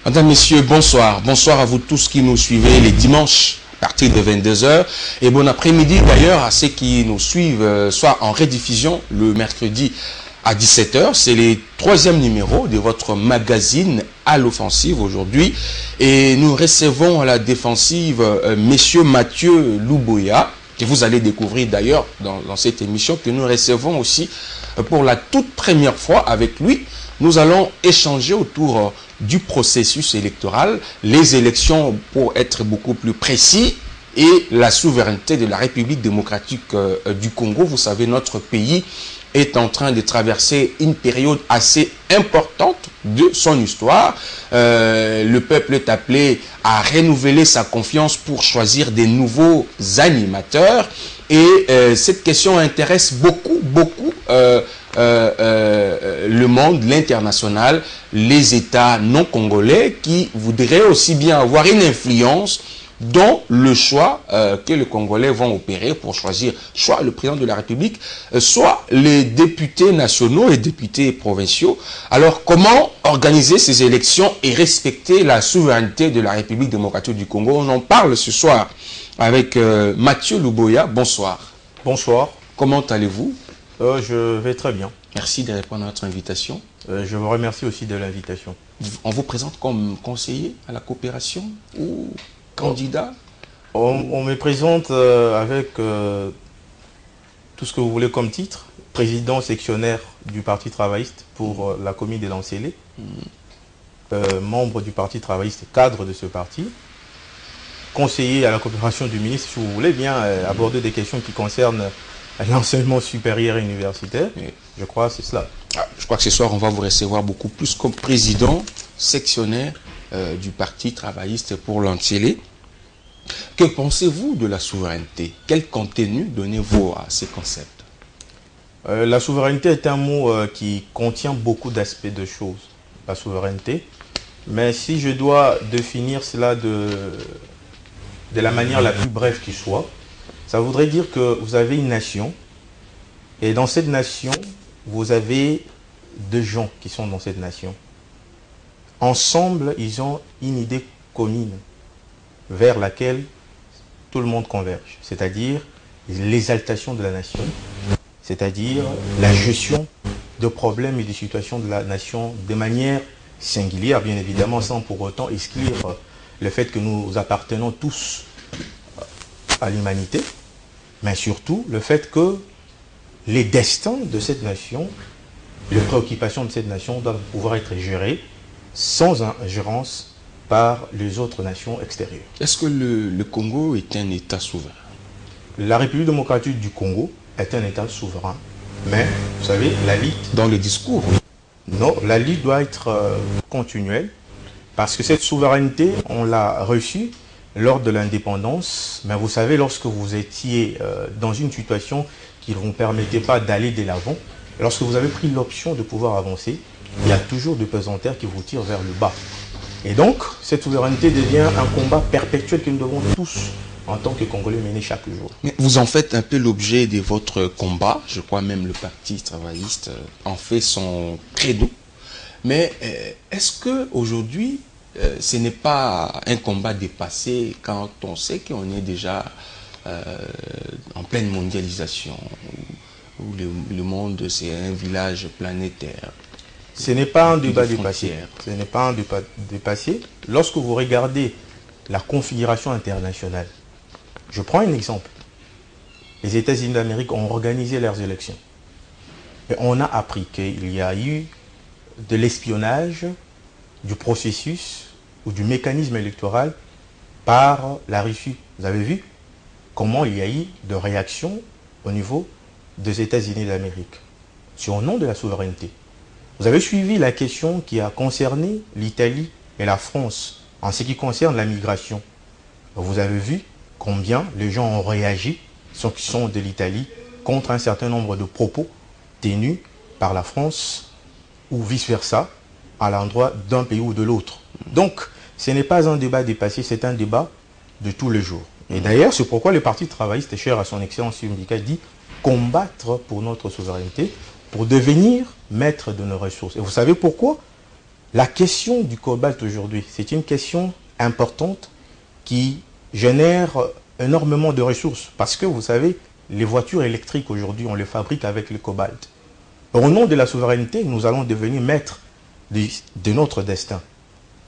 Mesdames, Messieurs, bonsoir. Bonsoir à vous tous qui nous suivez les dimanches à partir de 22 h. Et bon après-midi d'ailleurs à ceux qui nous suivent, soit en rediffusion le mercredi à 17 h. C'est le 3e numéro de votre magazine à l'offensive aujourd'hui. Et nous recevons à la défensive Monsieur Mathieu Luboya, que vous allez découvrir d'ailleurs dans cette émission, que nous recevons aussi pour la toute première fois avec lui. Nous allons échanger autour du processus électoral, les élections pour être beaucoup plus précis et la souveraineté de la République démocratique du Congo. Vous savez, notre pays est en train de traverser une période assez importante de son histoire. Le peuple est appelé à renouveler sa confiance pour choisir des nouveaux animateurs. Et cette question intéresse beaucoup le monde, l'international, les États non congolais qui voudraient aussi bien avoir une influence dans le choix que les Congolais vont opérer pour choisir soit le président de la République, soit les députés nationaux et députés provinciaux. Alors, comment organiser ces élections et respecter la souveraineté de la République démocratique du Congo? On en parle ce soir avec Mathieu Luboya. Bonsoir. Bonsoir. Comment allez-vous? Je vais très bien. Merci de répondre à notre invitation. Je vous remercie aussi de l'invitation. On vous présente comme conseiller à la coopération ou candidat? On me présente avec tout ce que vous voulez comme titre. Président sectionnaire du Parti travailliste pour la commune de Lancélé. Membre du Parti travailliste, cadre de ce parti. Conseiller à la coopération du ministre, si vous voulez bien aborder des questions qui concernent l'enseignement supérieur et universitaire. Oui. Je crois que c'est cela. Je crois que ce soir, on va vous recevoir beaucoup plus comme président sectionnaire du Parti travailliste pour Lancélé. Que pensez-vous de la souveraineté? Quel contenu donnez-vous à ces concepts? La souveraineté est un mot qui contient beaucoup d'aspects de choses, la souveraineté. Mais si je dois définir cela de la manière la plus brève qui soit, ça voudrait dire que vous avez une nation, et dans cette nation, vous avez deux gens qui sont dans cette nation. Ensemble, ils ont une idée commune vers laquelle tout le monde converge, c'est-à-dire l'exaltation de la nation, c'est-à-dire la gestion de problèmes et de situations de la nation de manière singulière, bien évidemment, sans pour autant exclure le fait que nous appartenons tous à l'humanité, mais surtout le fait que les destins de cette nation, les préoccupations de cette nation doivent pouvoir être gérées sans ingérence par les autres nations extérieures. Est-ce que le Congo est un État souverain? La République démocratique du Congo est un État souverain, mais vous savez, la lutte... Dans le discours? Non, la lutte doit être continuelle, parce que cette souveraineté, on l'a reçue lors de l'indépendance, mais vous savez, lorsque vous étiez dans une situation qui ne vous permettait pas d'aller de l'avant, lorsque vous avez pris l'option de pouvoir avancer, il y a toujours des pesanteurs qui vous tirent vers le bas. Et donc, cette souveraineté devient un combat perpétuel que nous devons tous, en tant que Congolais, mener chaque jour. Mais vous en faites un peu l'objet de votre combat. Je crois même le Parti travailliste en fait son credo. Mais est-ce qu'aujourd'hui, ce n'est pas un combat dépassé quand on sait qu'on est déjà en pleine mondialisation, où le monde c'est un village planétaire? Ce n'est pas un débat dépassé. Ce n'est pas un débat dépassé. Lorsque vous regardez la configuration internationale, je prends un exemple. Les États-Unis d'Amérique ont organisé leurs élections. Et on a appris qu'il y a eu de l'espionnage du processus ou du mécanisme électoral par la Russie. Vous avez vu comment il y a eu de réactions au niveau des États-Unis d'Amérique sur le nom de la souveraineté. Vous avez suivi la question qui a concerné l'Italie et la France en ce qui concerne la migration. Vous avez vu combien les gens ont réagi, ceux qui sont de l'Italie, contre un certain nombre de propos tenus par la France ou vice-versa à l'endroit d'un pays ou de l'autre. Donc, ce n'est pas un débat dépassé, c'est un débat de tous les jours. Et d'ailleurs, c'est pourquoi le Parti travailliste, cher à son excellence syndicale, dit combattre pour notre souveraineté, pour devenir maître de nos ressources. Et vous savez pourquoi? La question du cobalt aujourd'hui, c'est une question importante qui génère énormément de ressources. Parce que vous savez, les voitures électriques aujourd'hui, on les fabrique avec le cobalt. Au nom de la souveraineté, nous allons devenir maîtres de notre destin,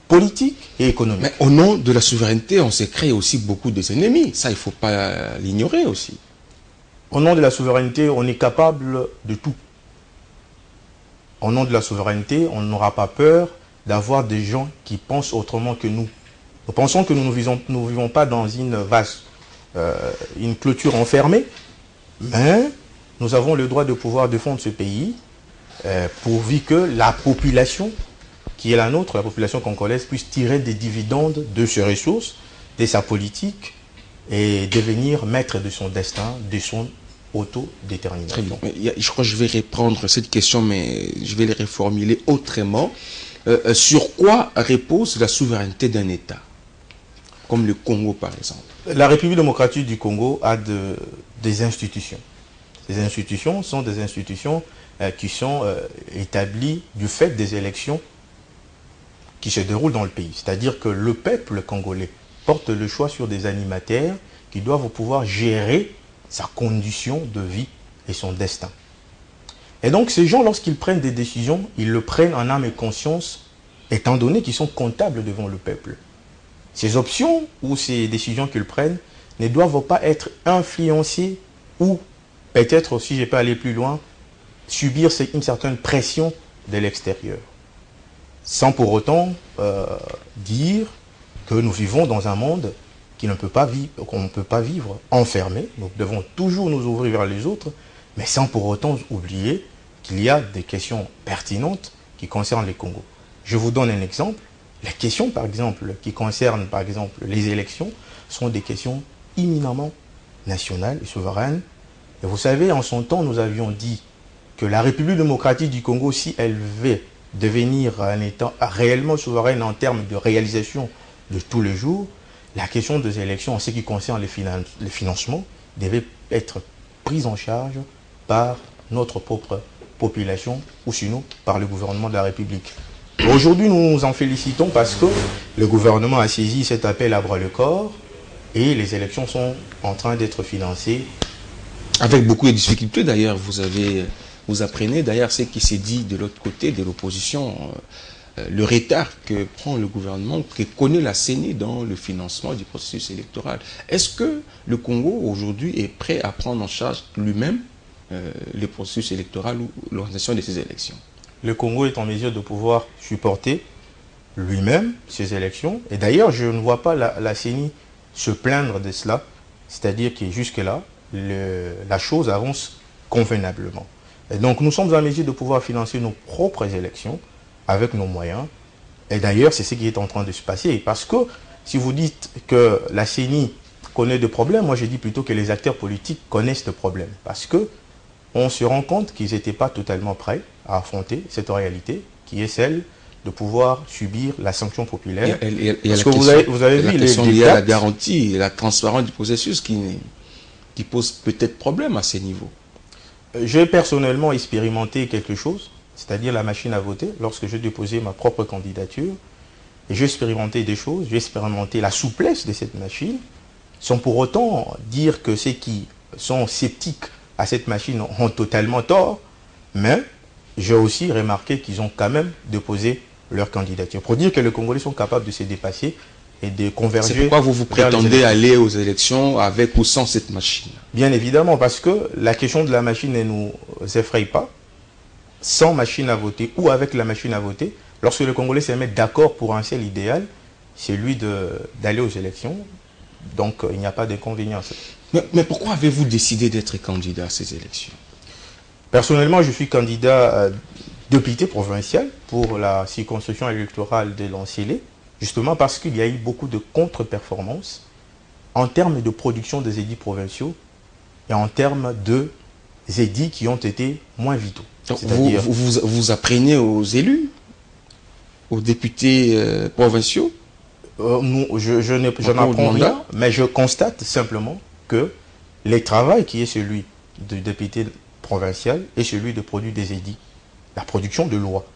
politique et économique. Mais au nom de la souveraineté, on s'est créé aussi beaucoup de ennemis. Ça, il ne faut pas l'ignorer aussi. Au nom de la souveraineté, on est capable de tout. Au nom de la souveraineté, on n'aura pas peur d'avoir des gens qui pensent autrement que nous. Nous pensons que nous ne vivons pas dans une vaste, une clôture enfermée, mais nous avons le droit de pouvoir défendre ce pays pourvu que la population qui est la nôtre, la population congolaise, puisse tirer des dividendes de ses ressources, de sa politique et devenir maître de son destin, de son autodétermination. Très bien. Je crois que je vais reprendre cette question, mais je vais les reformuler autrement. Sur quoi repose la souveraineté d'un État, comme le Congo par exemple? La République démocratique du Congo a des institutions. Ces institutions sont des institutions qui sont établies du fait des élections qui se déroulent dans le pays. C'est-à-dire que le peuple congolais porte le choix sur des animateurs qui doivent pouvoir gérer sa condition de vie et son destin. Et donc ces gens, lorsqu'ils prennent des décisions, ils le prennent en âme et conscience, étant donné qu'ils sont comptables devant le peuple. Ces options ou ces décisions qu'ils prennent ne doivent pas être influencées ou, peut-être, si je peux aller plus loin, subir une certaine pression de l'extérieur. Sans pour autant dire que nous vivons dans un monde qu'on ne peut pas vivre enfermé. Nous devons toujours nous ouvrir vers les autres, mais sans pour autant oublier qu'il y a des questions pertinentes qui concernent les Congos. Je vous donne un exemple. Les questions, par exemple, qui concernent, par exemple, les élections, sont des questions éminemment nationales et souveraines. Et vous savez, en son temps, nous avions dit que la République démocratique du Congo, si elle veut devenir un État réellement souverain en termes de réalisation de tous les jours, la question des élections en ce qui concerne les financements devait être prise en charge par notre propre population ou sinon par le gouvernement de la République. Aujourd'hui, nous nous en félicitons parce que le gouvernement a saisi cet appel à bras-le-corps et les élections sont en train d'être financées. Avec beaucoup de difficultés d'ailleurs, vous apprenez d'ailleurs ce qui s'est dit de l'autre côté, de l'opposition, le retard que prend le gouvernement, que connaît la CENI dans le financement du processus électoral. Est-ce que le Congo aujourd'hui est prêt à prendre en charge lui-même le processus électoral ou l'organisation de ces élections? Le Congo est en mesure de pouvoir supporter lui-même ces élections. Et d'ailleurs, je ne vois pas la CENI se plaindre de cela. C'est-à-dire que jusque-là, la chose avance convenablement. Et donc, nous sommes en mesure de pouvoir financer nos propres élections avec nos moyens. Et d'ailleurs, c'est ce qui est en train de se passer. Parce que si vous dites que la CENI connaît des problèmes, moi je dis plutôt que les acteurs politiques connaissent des problèmes. Parce que on se rend compte qu'ils n'étaient pas totalement prêts à affronter cette réalité qui est celle de pouvoir subir la sanction populaire. Parce que vous avez vu il y a la garantie et la transparence du processus qui pose peut-être problème à ces niveaux. J'ai personnellement expérimenté quelque chose, c'est-à-dire la machine à voter, lorsque j'ai déposé ma propre candidature. Et j'ai expérimenté des choses, j'ai expérimenté la souplesse de cette machine, sans pour autant dire que ceux qui sont sceptiques à cette machine ont totalement tort, mais j'ai aussi remarqué qu'ils ont quand même déposé leur candidature. Pour dire que les Congolais sont capables de se dépasser et de converger. C'est pourquoi vous prétendez aller aux élections avec ou sans cette machine? Bien évidemment, parce que la question de la machine ne nous effraie pas. Sans machine à voter ou avec la machine à voter, lorsque les Congolais se mettent d'accord pour un seul idéal, c'est lui d'aller aux élections. Donc il n'y a pas d'inconvénient. Mais pourquoi avez-vous décidé d'être candidat à ces élections? Personnellement, je suis candidat député provincial pour la circonscription électorale de Lancélé, justement parce qu'il y a eu beaucoup de contre-performances en termes de production des édits provinciaux et en termes de édits qui ont été moins vitaux. Vous apprenez aux élus, aux députés provinciaux? Je n'apprends rien, mais je constate simplement que le travail qui est celui du député provincial est celui de produire des édits, la production de lois.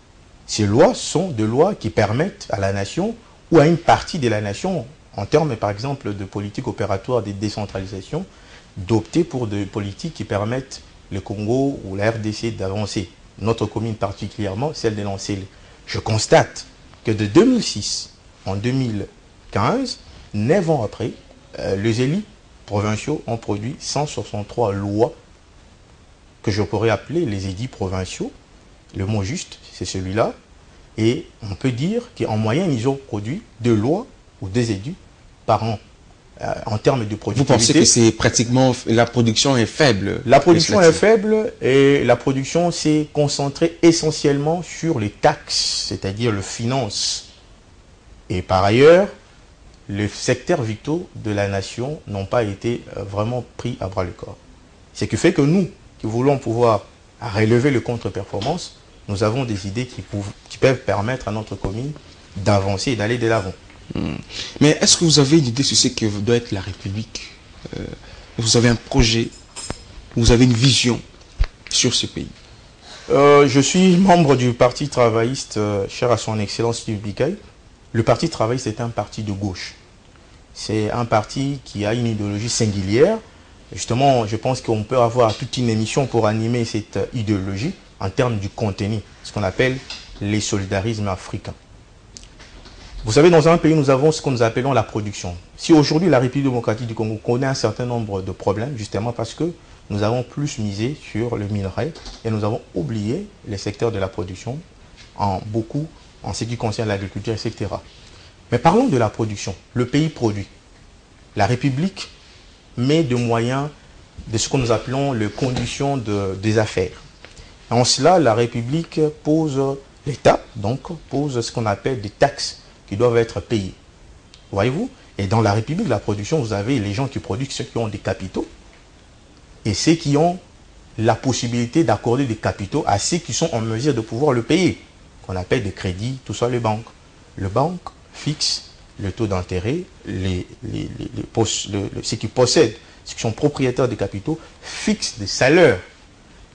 Ces lois sont des lois qui permettent à la nation ou à une partie de la nation, en termes par exemple de politique opératoire de décentralisation, d'opter pour des politiques qui permettent le Congo ou la RDC d'avancer. Notre commune particulièrement, celle de Lancel. Je constate que de 2006 en 2015, 9 ans après, les élus provinciaux ont produit 163 lois que je pourrais appeler les édits provinciaux. Le mot juste, c'est celui-là. Et on peut dire qu'en moyenne, ils ont produit 2 lois ou 2 édits par an. En termes de productivité. Vous pensez que c'est pratiquement, la production est faible? La production est faible et la production s'est concentrée essentiellement sur les taxes, c'est-à-dire le finance. Et par ailleurs, les secteurs vitaux de la nation n'ont pas été vraiment pris à bras le corps. Ce qui fait que nous, qui voulons pouvoir relever le contre-performance, nous avons des idées qui peuvent permettre à notre commune d'avancer et d'aller de l'avant. Mais est-ce que vous avez une idée sur ce que doit être la République? Vous avez un projet, vous avez une vision sur ce pays? Je suis membre du Parti travailliste, cher à son Excellence Steve Bikay. Le Parti travailliste est un parti de gauche. C'est un parti qui a une idéologie singulière. Justement, je pense qu'on peut avoir toute une émission pour animer cette idéologie en termes du contenu, ce qu'on appelle les solidarismes africains. Vous savez, dans un pays, nous avons ce que nous appelons la production. Si aujourd'hui la République démocratique du Congo connaît un certain nombre de problèmes, justement parce que nous avons plus misé sur le minerai et nous avons oublié les secteurs de la production en ce qui concerne l'agriculture, etc. Mais parlons de la production. Le pays produit. La République met des moyens de ce que nous appelons les conditions des affaires. En cela, la République pose, l'État donc pose ce qu'on appelle des taxes qui doivent être payés. Voyez-vous? Et dans la République, la production, vous avez les gens qui produisent, ceux qui ont des capitaux, et ceux qui ont la possibilité d'accorder des capitaux à ceux qui sont en mesure de pouvoir le payer, qu'on appelle des crédits, tout ça les banques. Le banque fixe le taux d'intérêt, ceux qui possèdent, ceux qui sont propriétaires des capitaux, fixent des salaires.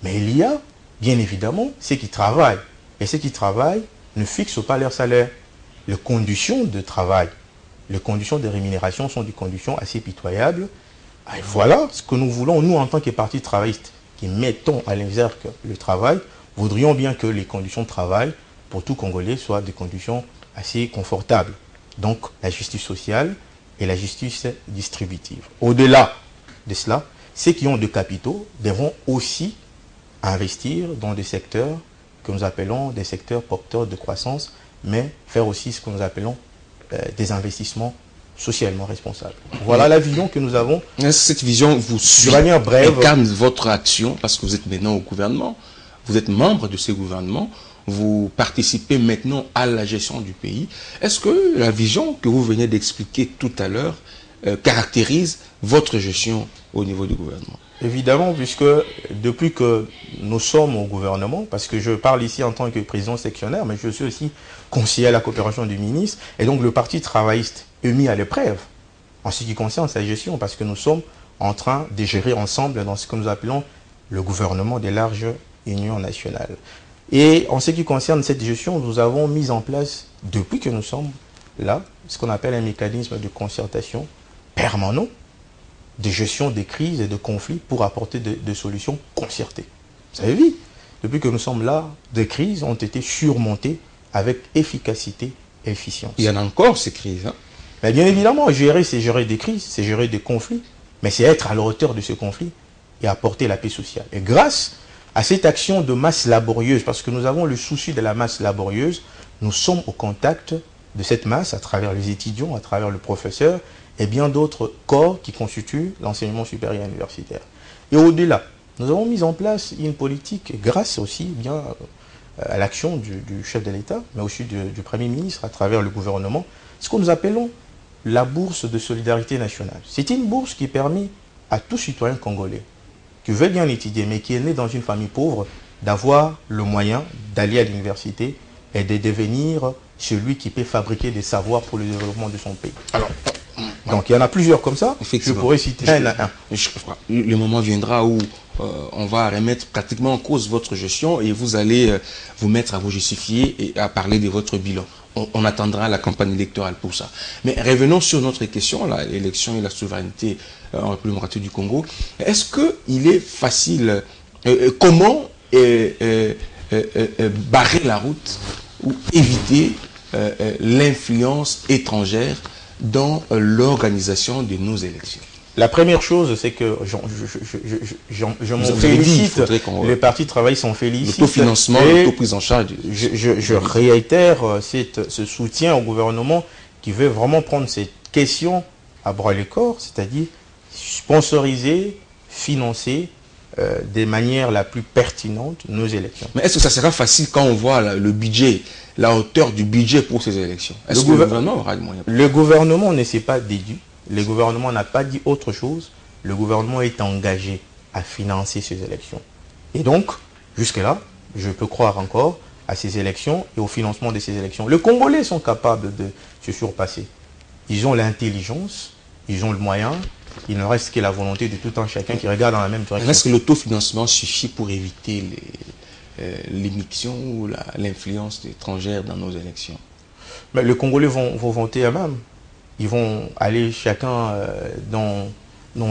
Mais il y a, bien évidemment, ceux qui travaillent. Et ceux qui travaillent ne fixent pas leur salaire. Les conditions de travail, les conditions de rémunération sont des conditions assez pitoyables. Et voilà ce que nous voulons, nous, en tant que parti travailliste, qui mettons à l'exergue le travail, voudrions bien que les conditions de travail pour tout Congolais soient des conditions assez confortables. Donc, la justice sociale et la justice distributive. Au-delà de cela, ceux qui ont des capitaux devront aussi investir dans des secteurs que nous appelons des secteurs porteurs de croissance, mais faire aussi ce que nous appelons des investissements socialement responsables. Voilà la vision que nous avons. Cette vision vous suit, incarne votre action, parce que vous êtes maintenant au gouvernement, vous êtes membre de ce gouvernement, vous participez maintenant à la gestion du pays. Est-ce que la vision que vous venez d'expliquer tout à l'heure caractérise votre gestion au niveau du gouvernement? Évidemment, puisque depuis que nous sommes au gouvernement, parce que je parle ici en tant que président sectionnaire, mais je suis aussi conseiller à la coopération du ministre, et donc le Parti travailliste est mis à l'épreuve en ce qui concerne sa gestion, parce que nous sommes en train de gérer ensemble dans ce que nous appelons le gouvernement des larges unions nationales. Et en ce qui concerne cette gestion, nous avons mis en place, depuis que nous sommes là, ce qu'on appelle un mécanisme de concertation permanent, de gestion des crises et de conflits pour apporter des solutions concertées. Vous savez, oui, depuis que nous sommes là, des crises ont été surmontées avec efficacité et efficience. Il y en a encore ces crises, hein? Mais bien évidemment, gérer, c'est gérer des crises, c'est gérer des conflits, mais c'est être à la hauteur de ce conflit et apporter la paix sociale. Et grâce à cette action de masse laborieuse, parce que nous avons le souci de la masse laborieuse, nous sommes au contact de cette masse à travers les étudiants, à travers le professeur, et bien d'autres corps qui constituent l'enseignement supérieur universitaire. Et au-delà, nous avons mis en place une politique, grâce aussi bien à l'action du chef de l'État, mais aussi du Premier ministre à travers le gouvernement, ce que nous appelons la bourse de solidarité nationale. C'est une bourse qui permet à tout citoyen congolais qui veut bien étudier, mais qui est né dans une famille pauvre, d'avoir le moyen d'aller à l'université et de devenir celui qui peut fabriquer des savoirs pour le développement de son pays. Alors, donc il y en a plusieurs comme ça. Je pourrais citer un à un. Le moment viendra où on va remettre pratiquement en cause votre gestion et vous allez vous mettre à vous justifier et à parler de votre bilan. On attendra la campagne électorale pour ça. Mais revenons sur notre question, l'élection et la souveraineté en République démocratique du Congo. Est-ce qu'il est facile, comment barrer la route ou éviter l'influence étrangère dans l'organisation de nos élections? La première chose, c'est que je m'en félicite, les partis travaillent s'en félicitent. L'autofinancement, l'autoprise en charge. Je réitère ce soutien au gouvernement qui veut vraiment prendre cette question à bras-le-corps, c'est-à-dire sponsoriser, financer de manière la plus pertinente nos élections. Mais est-ce que ça sera facile quand on voit le budget, la hauteur du budget pour ces élections? Est-ce que le gouvernement aura les moyens? Le gouvernement ne s'est pas déduit. Le gouvernement n'a pas dit autre chose. Le gouvernement est engagé à financer ces élections. Et donc, jusque-là, je peux croire encore à ces élections et au financement de ces élections. Les Congolais sont capables de se surpasser. Ils ont l'intelligence, ils ont le moyen. Il ne reste que la volonté de tout un chacun qui regarde dans la même direction. Est-ce que l'autofinancement suffit pour éviter l'émission ou l'influence étrangère dans nos élections? Mais les Congolais vont voter eux-mêmes. Ils vont aller chacun dans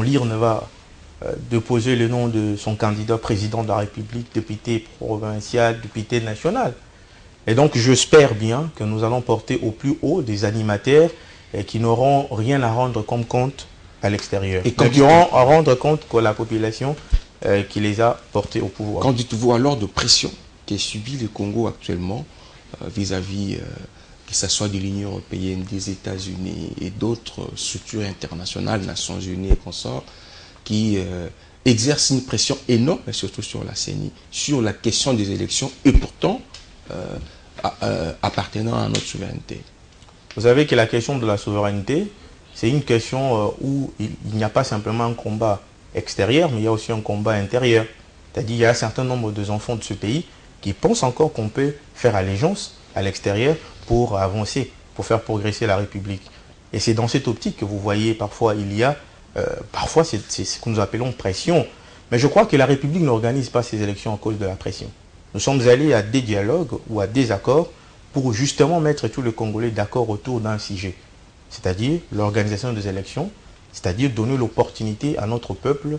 l'urne va déposer le nom de son candidat président de la République, député provincial, député national. Et donc j'espère bien que nous allons porter au plus haut des animateurs qui n'auront rien à rendre comme compte à l'extérieur. Et qui auront à rendre compte que la population qui les a portés au pouvoir. Qu'en dites-vous alors de pression qui est subie le Congo actuellement vis-à-vis que ce soit de l'Union européenne, des États-Unis et d'autres structures internationales, Nations Unies et consorts, qui exercent une pression énorme, surtout sur la CENI, sur la question des élections et pourtant appartenant à notre souveraineté? Vous savez que la question de la souveraineté, c'est une question où il n'y a pas simplement un combat extérieur, mais il y a aussi un combat intérieur. C'est-à-dire qu'il y a un certain nombre d'enfants de ce pays qui pensent encore qu'on peut faire allégeance à l'extérieur pour avancer, pour faire progresser la République. Et c'est dans cette optique que vous voyez parfois il y a, parfois c'est ce que nous appelons pression. Mais je crois que la République n'organise pas ces élections à cause de la pression. Nous sommes allés à des dialogues ou à des accords pour justement mettre tous les Congolais d'accord autour d'un sujet. C'est-à-dire l'organisation des élections, c'est-à-dire donner l'opportunité à notre peuple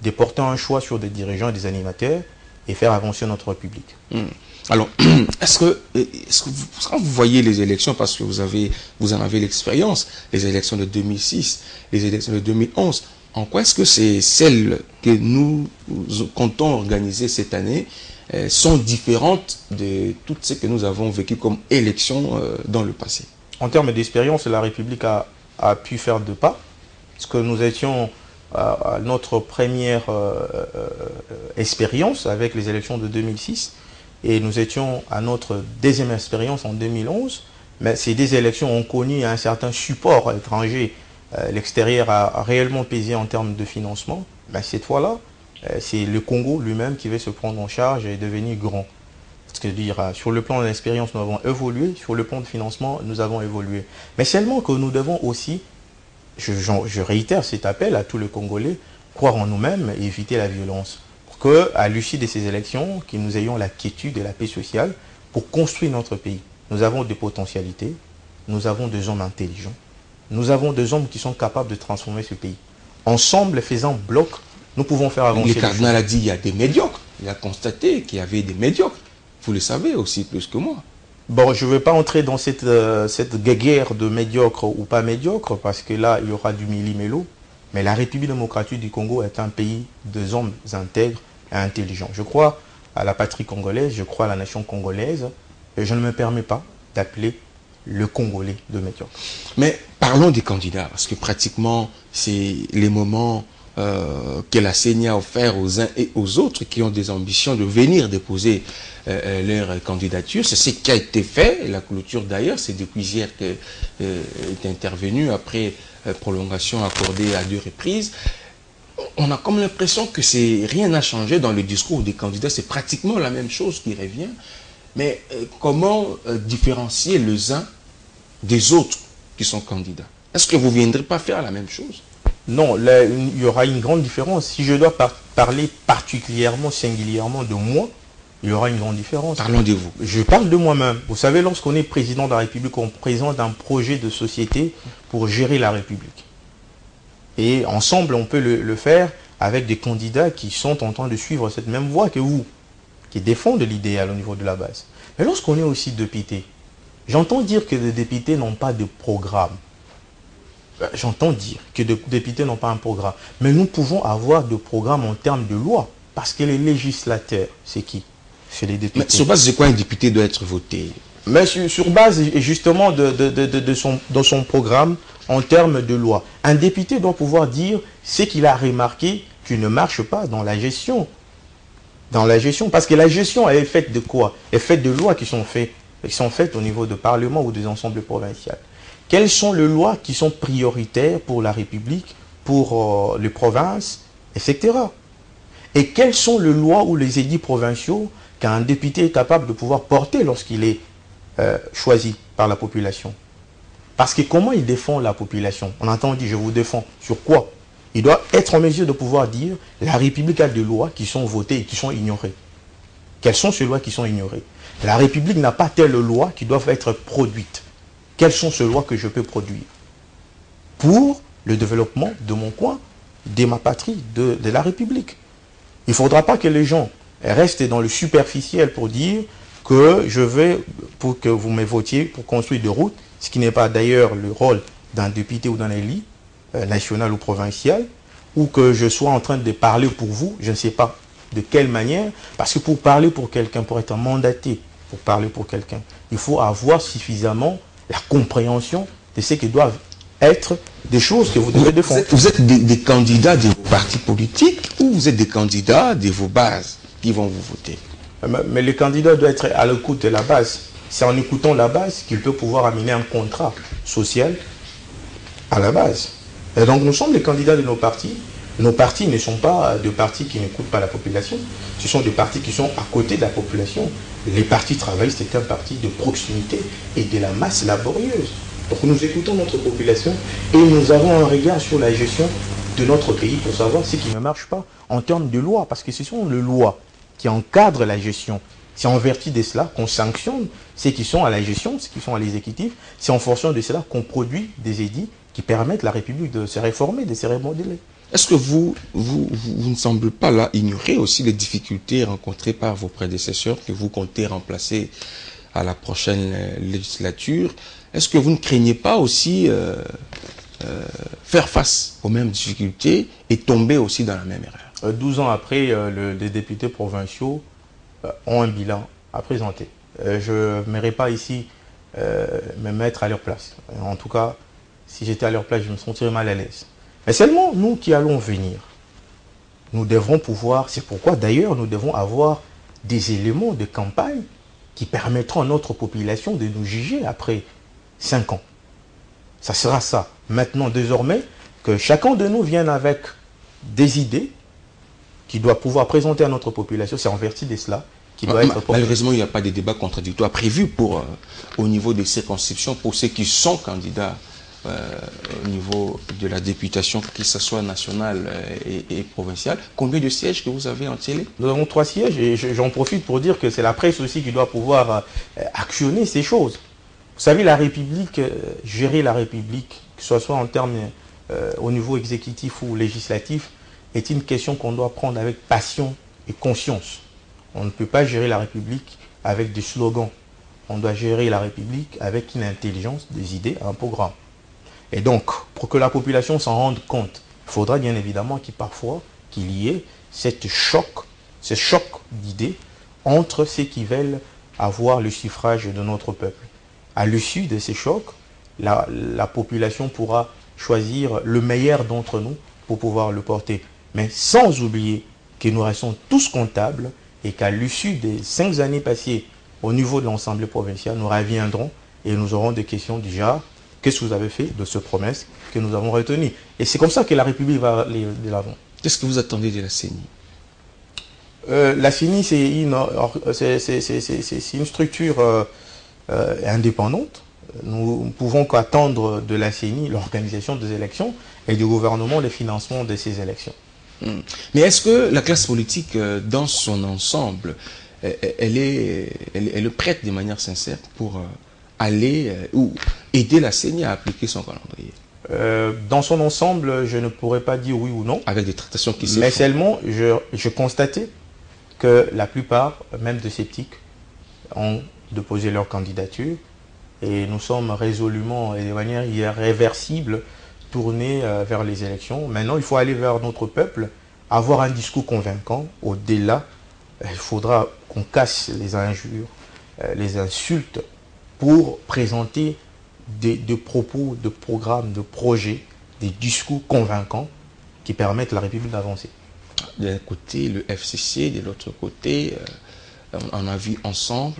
de porter un choix sur des dirigeants et des animateurs et faire avancer notre République. Alors, est-ce que quand vous voyez les élections, parce que vous en avez l'expérience, les élections de 2006, les élections de 2011, en quoi est-ce que celles que nous comptons organiser cette année sont différentes de toutes celles que nous avons vécues comme élections dans le passé? En termes d'expérience, la République a pu faire deux pas, parce que nous étions à notre première expérience avec les élections de 2006, et nous étions à notre deuxième expérience en 2011, mais ces deux élections ont connu un certain support étranger. L'extérieur a réellement pesé en termes de financement. Mais cette fois-là, c'est le Congo lui-même qui veut se prendre en charge et devenir grand. C'est-à-dire, sur le plan de l'expérience, nous avons évolué, sur le plan de financement, nous avons évolué. Mais seulement que nous devons aussi, je réitère cet appel à tous les Congolais, croire en nous-mêmes et éviter la violence. Qu'à l'issue de ces élections, que nous ayons la quiétude et la paix sociale pour construire notre pays. Nous avons des potentialités, nous avons des hommes intelligents, nous avons des hommes qui sont capables de transformer ce pays. Ensemble, faisant bloc, nous pouvons faire avancer. Le cardinal a dit qu'il y a des médiocres. Il a constaté qu'il y avait des médiocres. Vous le savez aussi plus que moi. Bon, je ne vais pas entrer dans cette guerre de médiocres ou pas médiocres, parce que là, il y aura du millimélo. Mais la République démocratique du Congo est un pays de hommes intègres et intelligents. Je crois à la patrie congolaise, je crois à la nation congolaise, et je ne me permets pas d'appeler le Congolais de médiocre. Mais parlons des candidats, parce que pratiquement, c'est les moments que la CENI a offert aux uns et aux autres qui ont des ambitions de venir déposer leur candidature. C'est ce qui a été fait, et la clôture d'ailleurs, c'est depuis hier qu'elle est intervenue après prolongation accordée à 2 reprises. On a comme l'impression que rien n'a changé dans le discours des candidats, c'est pratiquement la même chose qui revient. Mais comment différencier les uns des autres qui sont candidats? Est-ce que vous ne viendrez pas faire la même chose? Non, il y aura une grande différence. Si je dois parler particulièrement, singulièrement de moi, il y aura une grande différence. Parlons de vous. Je parle de moi-même. Vous savez, lorsqu'on est président de la République, on présente un projet de société pour gérer la République. Et ensemble, on peut le faire avec des candidats qui sont en train de suivre cette même voie que vous, qui défendent l'idéal au niveau de la base. Mais lorsqu'on est aussi député, j'entends dire que les députés n'ont pas de programme. J'entends dire que les députés n'ont pas un programme. Mais nous pouvons avoir de programme en termes de loi. Parce que les législateurs, c'est qui? C'est les députés. Mais sur base de quoi un député doit être voté? Mais sur base justement de son programme en termes de loi. Un député doit pouvoir dire ce qu'il a remarqué qui ne marche pas dans la gestion. Dans la gestion. Parce que la gestion, elle est faite de quoi? Elle est faite de lois qui sont faites au niveau du Parlement ou des ensembles provinciaux. Quelles sont les lois qui sont prioritaires pour la République, pour les provinces, etc. Et quelles sont les lois ou les édits provinciaux qu'un député est capable de pouvoir porter lorsqu'il est choisi par la population? Parce que comment il défend la population? On entend dire, je vous défends. Sur quoi? Il doit être en mesure de pouvoir dire, la République a des lois qui sont votées et qui sont ignorées. Quelles sont ces lois qui sont ignorées? La République n'a pas telle loi qui doivent être produites. Quelles sont ces lois que je peux produire pour le développement de mon coin, de ma patrie, de la République? Il ne faudra pas que les gens restent dans le superficiel pour dire que je vais, pour que vous me votiez pour construire des routes, ce qui n'est pas d'ailleurs le rôle d'un député ou d'un élu, national ou provincial, ou que je sois en train de parler pour vous, je ne sais pas de quelle manière, parce que pour parler pour quelqu'un, pour être mandaté, pour parler pour quelqu'un, il faut avoir suffisamment la compréhension de ce qui doivent être des choses que vous devez défendre. Vous êtes des candidats de vos partis politiques ou vous êtes des candidats de vos bases qui vont vous voter? Mais le candidat doit être à l'écoute de la base. C'est en écoutant la base qu'il peut pouvoir amener un contrat social à la base. Et donc nous sommes les candidats de nos partis. Nos partis ne sont pas des partis qui n'écoutent pas la population. Ce sont des partis qui sont à côté de la population. Les partis travaillistes, c'est un parti de proximité et de la masse laborieuse. Donc nous écoutons notre population et nous avons un regard sur la gestion de notre pays pour savoir ce qui ne marche pas en termes de loi. Parce que ce sont les lois qui encadrent la gestion. C'est en vertu de cela qu'on sanctionne ceux qui sont à la gestion, ceux qui sont à l'exécutif. C'est en fonction de cela qu'on produit des édits qui permettent à la République de se réformer, de se remodeler. Est-ce que vous ne semblez pas là ignorer aussi les difficultés rencontrées par vos prédécesseurs que vous comptez remplacer à la prochaine législature? Est-ce que vous ne craignez pas aussi faire face aux mêmes difficultés et tomber aussi dans la même erreur? 12 ans après, les députés provinciaux ont un bilan à présenter. Je n'aimerais pas ici me mettre à leur place. En tout cas, si j'étais à leur place, je me sentirais mal à l'aise. Mais seulement nous qui allons venir, nous devrons pouvoir, c'est pourquoi d'ailleurs nous devons avoir des éléments de campagne qui permettront à notre population de nous juger après 5 ans. Ça sera ça. Maintenant, désormais, que chacun de nous vienne avec des idées qu'il doit pouvoir présenter à notre population. C'est en vertu de cela qui doit être porté. Malheureusement, il n'y a pas de débat contradictoire prévu pour, au niveau des circonscriptions pour ceux qui sont candidats au niveau de la députation, que ce soit nationale et provinciale. Combien de sièges que vous avez en télé? Nous avons 3 sièges et j'en profite pour dire que c'est la presse aussi qui doit pouvoir actionner ces choses. Vous savez, la République, gérer la République, que ce soit en termes au niveau exécutif ou législatif, est une question qu'on doit prendre avec passion et conscience. On ne peut pas gérer la République avec des slogans. On doit gérer la République avec une intelligence, des idées, un programme. Et donc, pour que la population s'en rende compte, il faudra bien évidemment qu'il y ait ce choc d'idées entre ceux qui veulent avoir le suffrage de notre peuple. À l'issue de ces chocs, la population pourra choisir le meilleur d'entre nous pour pouvoir le porter. Mais sans oublier que nous restons tous comptables et qu'à l'issue des 5 années passées au niveau de l'Assemblée provinciale, nous reviendrons et nous aurons des questions du genre: qu'est-ce que vous avez fait de ces promesses que nous avons retenues? Et c'est comme ça que la République va de l'avant. Qu'est-ce que vous attendez de la CENI? La CENI, c'est une structure indépendante nous ne pouvons qu'attendre de la CENI l'organisation des élections et du gouvernement le financement de ces élections. Mais est-ce que la classe politique, dans son ensemble, elle est prête de manière sincère pour aller ou aider la CENI à appliquer son calendrier? Dans son ensemble, je ne pourrais pas dire oui ou non. Avec des tractations qui se Mais font. seulement, je constatais que la plupart, même de sceptiques, ont déposé leur candidature et nous sommes résolument et de manière irréversible tournés vers les élections. Maintenant, il faut aller vers notre peuple, avoir un discours convaincant. Au-delà, il faudra qu'on casse les injures, les insultes pour présenter des propos, de programmes, de projets, des discours convaincants qui permettent à la République d'avancer. D'un côté, le FCC, de l'autre côté, on a vu ensemble,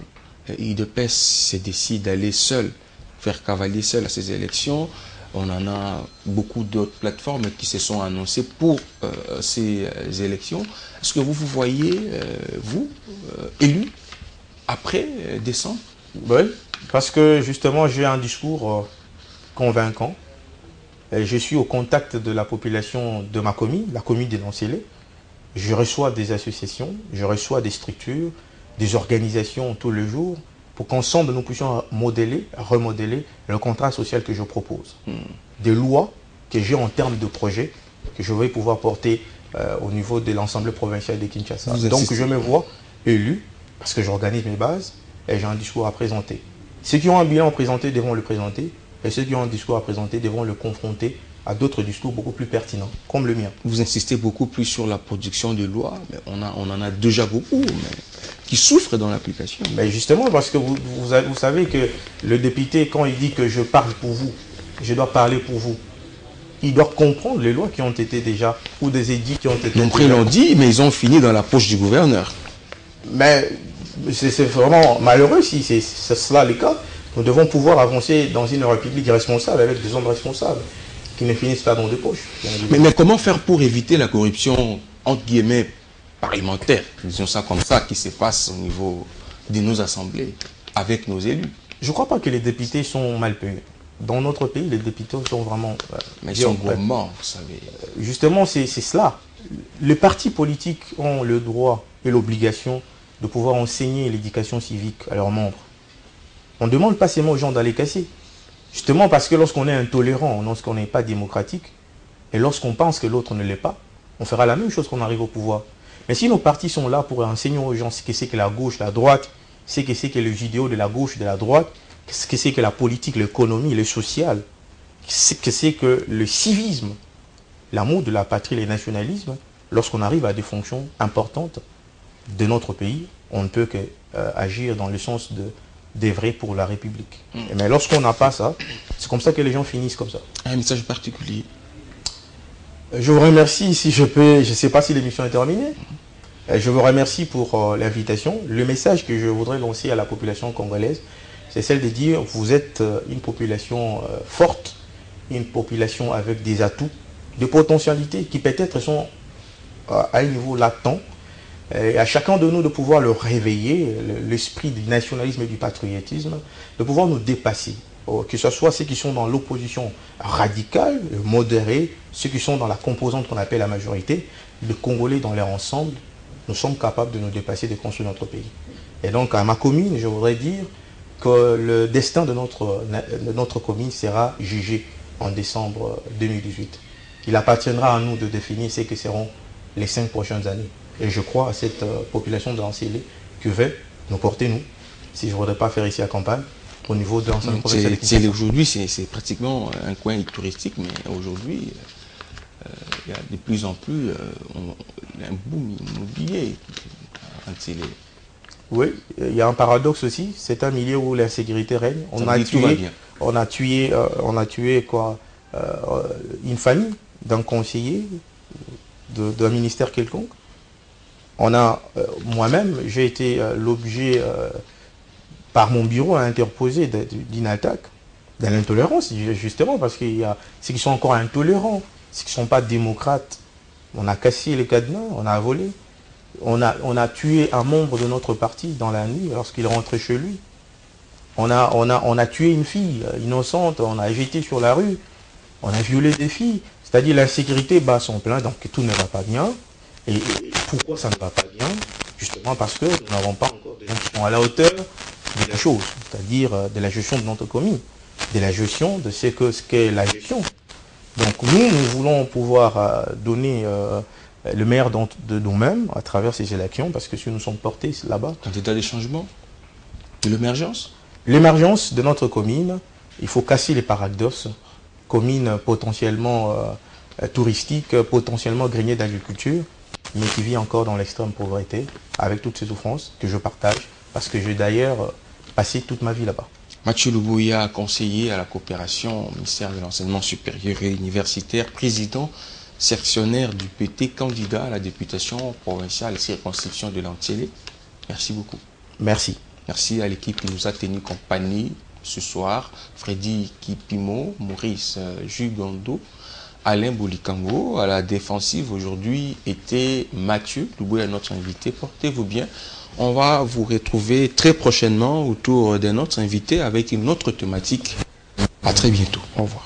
UDPS se décide d'aller seul, faire cavalier seul à ces élections. On en a beaucoup d'autres plateformes qui se sont annoncées pour ces élections. Est-ce que vous voyez, élu après décembre? Oui, parce que justement, j'ai un discours convaincant. Et je suis au contact de la population de ma commune, la commune de Lancélé. Je reçois des associations, je reçois des structures, des organisations tous les jours pour qu'ensemble nous puissions modeler, remodeler le contrat social que je propose. Des lois que j'ai en termes de projets que je vais pouvoir porter au niveau de l'Assemblée provinciale de Kinshasa. Donc je me vois élu parce que j'organise mes bases et j'ai un discours à présenter. Ceux qui ont un bilan à présenter devront le présenter et ceux qui ont un discours à présenter devront le confronter à d'autres discours beaucoup plus pertinents, comme le mien. Vous insistez beaucoup plus sur la production de lois, mais on en a déjà beaucoup, mais qui souffrent dans l'application. Mais justement, parce que vous savez que le député, quand il dit que je parle pour vous, je dois parler pour vous, il doit comprendre les lois qui ont été déjà, ou des édits qui ont été... Donc ils l'ont dit, mais ils ont fini dans la poche du gouverneur. Mais c'est vraiment malheureux si c'est cela le cas. Nous devons pouvoir avancer dans une république responsable, avec des hommes responsables, qui ne finissent pas dans des poches. Mais comment faire pour éviter la corruption, entre guillemets, parlementaire, disons ça comme ça, qui se passe au niveau de nos assemblées, avec nos élus? Je ne crois pas que les députés sont mal payés. Dans notre pays, les députés sont vraiment... mais ils sont gourmands, vous savez. Justement, c'est cela. Les partis politiques ont le droit et l'obligation de pouvoir enseigner l'éducation civique à leurs membres. On ne demande pas seulement aux gens d'aller casser. Justement parce que lorsqu'on est intolérant, lorsqu'on n'est pas démocratique, et lorsqu'on pense que l'autre ne l'est pas, on fera la même chose qu'on arrive au pouvoir. Mais si nos partis sont là pour enseigner aux gens ce que c'est que la gauche, la droite, ce que c'est que le vidéo de la gauche, de la droite, ce que c'est que la politique, l'économie, le social, ce que c'est que le civisme, l'amour de la patrie, le nationalisme, lorsqu'on arrive à des fonctions importantes de notre pays, on ne peut qu'agir dans le sens d'œuvrer pour la République. Mais lorsqu'on n'a pas ça, c'est comme ça que les gens finissent comme ça. Un message particulier. Je vous remercie, si je peux, je ne sais pas si l'émission est terminée. Je vous remercie pour l'invitation. Le message que je voudrais lancer à la population congolaise, c'est celle de dire, vous êtes une population forte, une population avec des atouts, des potentialités qui peut-être sont à un niveau latent. Et à chacun de nous de pouvoir le réveiller, l'esprit du nationalisme et du patriotisme, de pouvoir nous dépasser. Que ce soit ceux qui sont dans l'opposition radicale, modérée, ceux qui sont dans la composante qu'on appelle la majorité, les Congolais dans leur ensemble, nous sommes capables de nous dépasser, de construire notre pays. Et donc à ma commune, je voudrais dire que le destin de notre commune sera jugé en décembre 2018. Il appartiendra à nous de définir ce que seront les 5 prochaines années. Et je crois à cette population de l'Ancélé qui va nous porter, nous, si je ne voudrais pas faire ici à campagne, au niveau de l'ensemble professionnel. Aujourd'hui, c'est pratiquement un coin touristique, mais aujourd'hui, il y a de plus en plus un boom immobilier à Antilles. Oui, il y a un paradoxe aussi, c'est un milieu où l'insécurité règne. On a tué quoi, une famille d'un conseiller d'un ministère quelconque. Moi-même, j'ai été l'objet, par mon bureau, à interposer d'une attaque, de l'intolérance, justement, parce qu'il y a ceux qui sont encore intolérants, ceux qui ne sont pas démocrates. On a cassé les cadenas, on a volé. On a tué un membre de notre parti dans la nuit lorsqu'il rentrait chez lui. On a tué une fille innocente, on a jeté sur la rue, on a violé des filles. C'est-à-dire l'insécurité bat son plein, donc tout ne va pas bien. Et pourquoi ça ne va pas bien? Justement parce que nous n'avons pas encore des gens qui sont à la hauteur de la chose, c'est-à-dire de la gestion de notre commune, de la gestion de ce qu'est la gestion. Donc nous voulons pouvoir donner le meilleur de nous-mêmes à travers ces élections, parce que si nous sommes portés là-bas... Candidat des changements, de l'émergence. L'émergence de notre commune, il faut casser les paradoxes. Commune potentiellement touristique, potentiellement grenier d'agriculture, mais qui vit encore dans l'extrême pauvreté, avec toutes ces souffrances que je partage, parce que j'ai d'ailleurs passé toute ma vie là-bas. Mathieu Lubuya, conseiller à la coopération au ministère de l'Enseignement supérieur et universitaire, président sectionnaire du PT, candidat à la députation provinciale circonscription de l'Antiélé. Merci beaucoup. Merci. Merci à l'équipe qui nous a tenu compagnie ce soir. Freddy Kipimo, Maurice Jugondo, Alain Bolikango. À la défensive aujourd'hui était Mathieu Lubuya, notre invité. Portez-vous bien. On va vous retrouver très prochainement autour d'un autre invité avec une autre thématique. À très bientôt. Au revoir.